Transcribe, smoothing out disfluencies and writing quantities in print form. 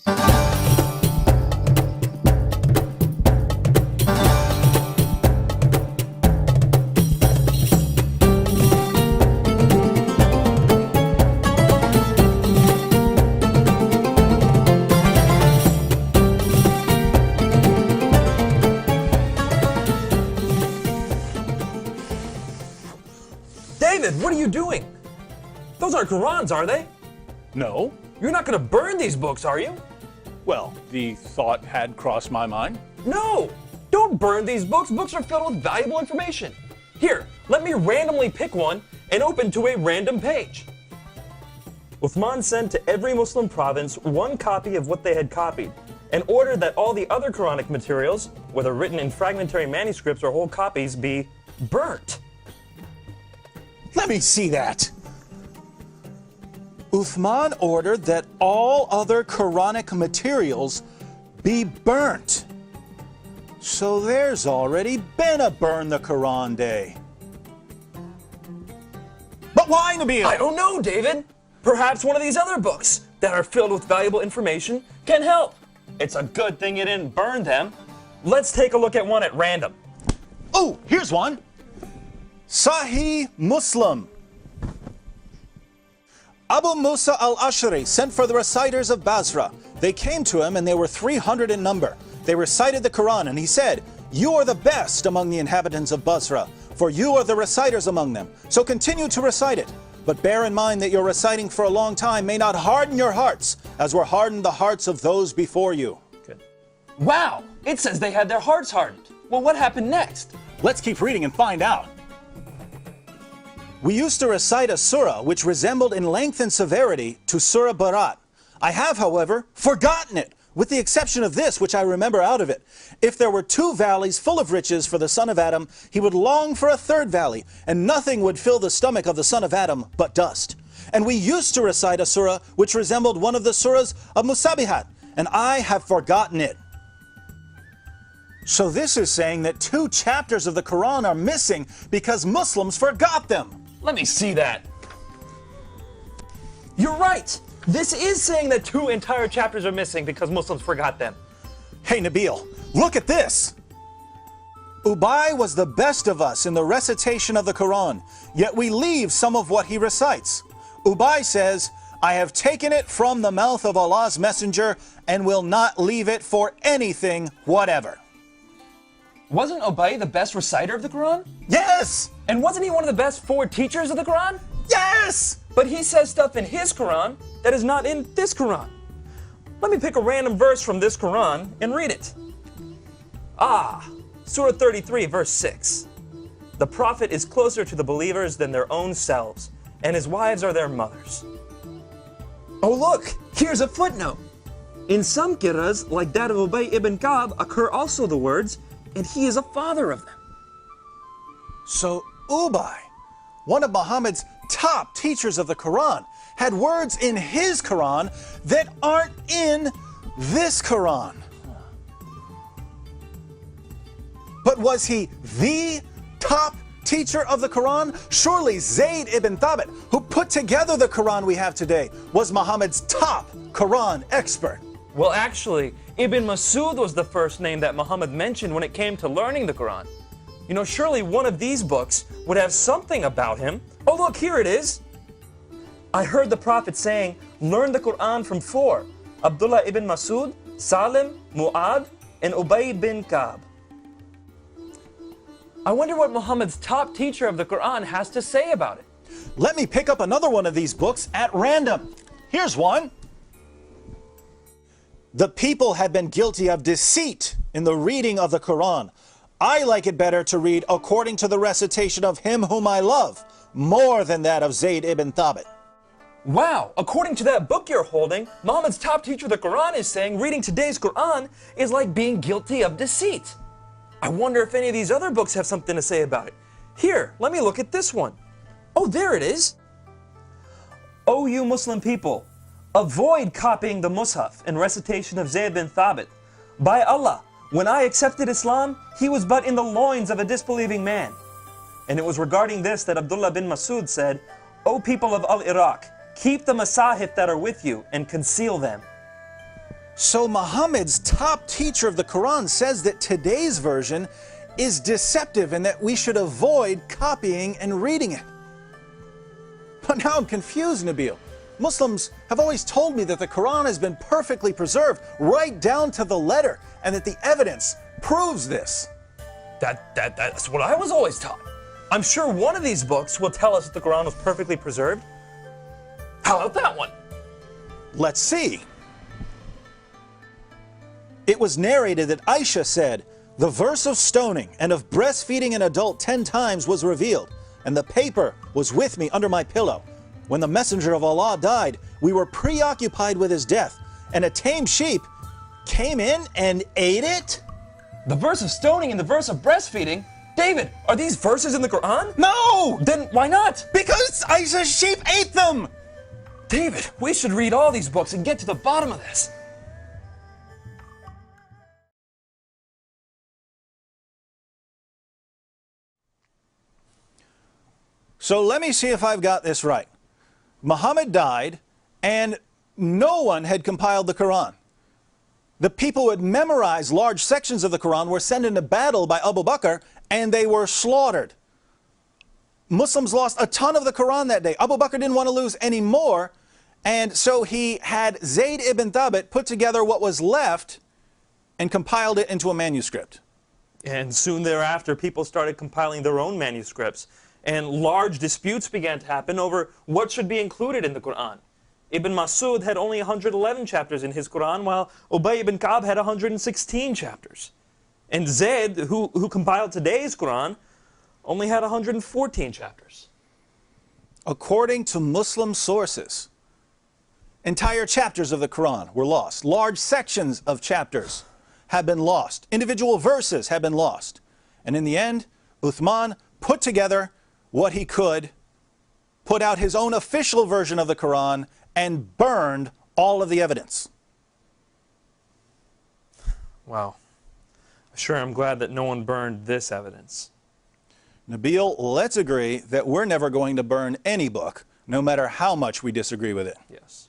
David, what are you doing? Those aren't Qurans, are they? No. You're not going to burn these books, are you? Well, the thought had crossed my mind. No! Don't burn these books. Books are filled with valuable information. Here, let me randomly pick one and open to a random page. Uthman sent to every Muslim province one copy of what they had copied and ordered that all the other Quranic materials, whether written in fragmentary manuscripts or whole copies, be burnt. Let me see that. Uthman ordered that all other Quranic materials be burnt. So there's already been a Burn the Quran Day. But why, Nabeel? I don't know, David. Perhaps one of these other books that are filled with valuable information can help. It's a good thing you didn't burn them. Let's take a look at one at random. Oh, here's one. Sahih Muslim. Abu Musa al-Ash'ari sent for the reciters of Basra. They came to him and they were 300 in number. They recited the Quran and he said, "You are the best among the inhabitants of Basra, for you are the reciters among them. So continue to recite it. But bear in mind that your reciting for a long time may not harden your hearts, as were hardened the hearts of those before you." Good. Wow, it says they had their hearts hardened. Well, what happened next? Let's keep reading and find out. We used to recite a surah which resembled in length and severity to Surah Barat. I have, however, forgotten it, with the exception of this, which I remember out of it. If there were 2 valleys full of riches for the son of Adam, he would long for a 3rd valley, and nothing would fill the stomach of the son of Adam but dust. And we used to recite a surah which resembled one of the surahs of Musabihat, and I have forgotten it. So this is saying that 2 chapters of the Quran are missing because Muslims forgot them. Let me see that. You're right. This is saying that 2 entire chapters are missing because Muslims forgot them. Hey Nabeel, look at this. Ubay was the best of us in the recitation of the Quran, yet we leave some of what he recites. Ubay says, "I have taken it from the mouth of Allah's messenger and will not leave it for anything whatever." Wasn't Ubay the best reciter of the Quran? Yes! And wasn't he one of the best 4 teachers of the Quran? Yes! But he says stuff in his Quran that is not in this Quran. Let me pick a random verse from this Quran and read it. Surah 33, verse 6. The Prophet is closer to the believers than their own selves, and his wives are their mothers. Oh look, here's a footnote. In some qira'as, like that of Ubay ibn Ka'b, occur also the words, "and he is a father of them." So Ubay, one of Muhammad's top teachers of the Quran, had words in his Quran that aren't in this Quran. But was he the top teacher of the Quran? Surely Zayd ibn Thabit, who put together the Quran we have today, was Muhammad's top Quran expert. Well, actually, Ibn Masud was the first name that Muhammad mentioned when it came to learning the Quran. You know, surely one of these books would have something about him. Oh, look, here it is. I heard the Prophet saying, "Learn the Quran from 4. Abdullah ibn Masud, Salim, Mu'ad, and Ubay bin Ka'b." I wonder what Muhammad's top teacher of the Quran has to say about it. Let me pick up another one of these books at random. Here's one. The people had been guilty of deceit in the reading of the Quran. I like it better to read according to the recitation of him whom I love, more than that of Zayd ibn Thabit. Wow, according to that book you're holding, Muhammad's top teacher of the Quran is saying reading today's Quran is like being guilty of deceit. I wonder if any of these other books have something to say about it. Here, let me look at this one. Oh, there it is. O you Muslim people, avoid copying the Mus'haf and recitation of Zayd bin Thabit. By Allah, when I accepted Islam, he was but in the loins of a disbelieving man. And it was regarding this that Abdullah bin Masud said, O people of Al-Iraq, keep the masahif that are with you and conceal them. So Muhammad's top teacher of the Quran says that today's version is deceptive and that we should avoid copying and reading it. But now I'm confused, Nabeel. Muslims have always told me that the Quran has been perfectly preserved right down to the letter and that the evidence proves this. That's what I was always taught. I'm sure one of these books will tell us that the Quran was perfectly preserved. How about that one? Let's see. It was narrated that Aisha said, "The verse of stoning and of breastfeeding an adult 10 times was revealed, and the paper was with me under my pillow. When the messenger of Allah died, we were preoccupied with his death, and a tame sheep came in and ate it?" The verse of stoning and the verse of breastfeeding? David, are these verses in the Quran? No! Then why not? Because Aisha's sheep ate them! David, we should read all these books and get to the bottom of this. So let me see if I've got this right. Muhammad died, and no one had compiled the Quran. The people who had memorized large sections of the Quran were sent into battle by Abu Bakr, and they were slaughtered. Muslims lost a ton of the Quran that day. Abu Bakr didn't want to lose any more, and so he had Zayd ibn Thabit put together what was left and compiled it into a manuscript. And soon thereafter, people started compiling their own manuscripts, and large disputes began to happen over what should be included in the Quran. Ibn Masud had only 111 chapters in his Quran, while Ubay ibn Ka'b had 116 chapters. And Zayd, who compiled today's Quran, only had 114 chapters. According to Muslim sources, entire chapters of the Quran were lost. Large sections of chapters have been lost. Individual verses have been lost. And in the end, Uthman put together what he could, put out his own official version of the Quran, and burned all of the evidence. Wow. Sure, I'm glad that no one burned this evidence. Nabeel, let's agree that we're never going to burn any book, no matter how much we disagree with it. Yes.